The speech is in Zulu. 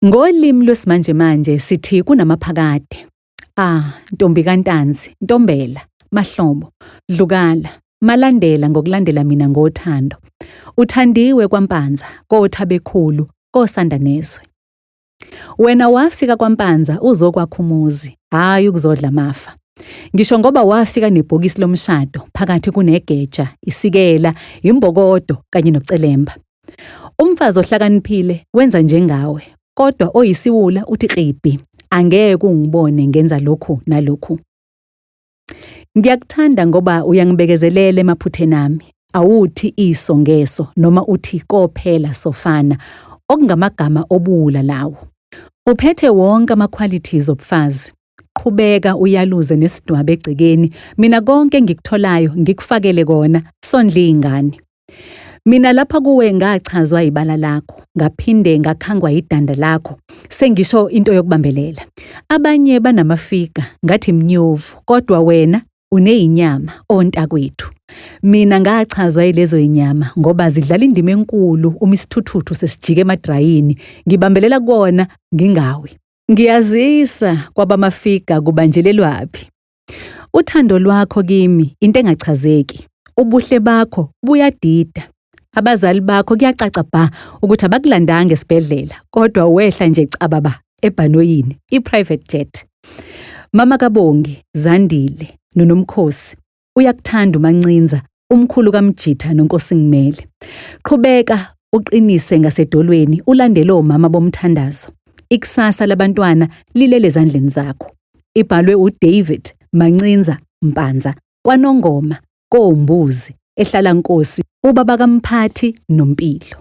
Ngolimi lwesimanje manje sithi kunamaphakade. Ntombi kaNtanzi, Ntombela, Mahlobo, Dlukala, Malandela ngokulandela mina ngothando. Uthandiwe kwaMpanza, koThabekhulu, koSandanezwe. Wena wafika kwaMpanza uzokwakha umuzi, hhayi ukuzodla amafa. Ngisho ngoba wafika nebhokisi lomshado phakathi kunegeja, isikela, imbokodo kanye nocelemba. Umfazi ohlakaniphile wenza njengawe, kodwa oyisiwula uthi qibhi, angeke ungibone ngenza lokhu nalokhu. Ngiyakuthanda ngoba uyangibekezelela emaphutheni ami. Awuthi iso ngeso noma uthi kophela sofana, okungamagama obuwula lawo. Uphethe wonke ama-qualities obufazi. Qhubeka uyaluze nesidwabe egcekeni, mina konke engikutholayo ngikufakele kona, sondla iy'ngane. Mina lapha kuwe ngachazwa ibala lakho, ngaphinde ngakhangwa idanda lakho, sengisho into yokubambelela. Abanye banamafiga, ngathi mnyovu, kodwa wena uney'nyama ontakwethu. Mina ngachazwa yilezo inyama ngoba zidlala indima enkulu uma isithuthuthu sesijike emadrayini, ngibambelela kuwona ngingawi. Ngiyazisa kwabamafiga kubanjelelwaphi. Uthando lwakho kimi into engachazeki. Ubuhle bakho buyadida. Abazali bakho kuyacaca bha ukuthi abakulandanga esibhedlela, kodwa wehla nje cababa ebhanoyini, i-private jet. Mama kaBongi, Zandile, noNomkhosi, uyakuthanda uMancinza, umkhulu kaMjitha noNkosingimele. Qhubeka uqinise ngasedolweni ulandele omama bomthandazo. Ikusasa labantwana lilele ezandleni zakho. Ibhalwe uDavid Mancinza Mpanza, kwaNongoma, koMbuzi, ehlala Nkosi, ubaba kaMphathi noMpilo.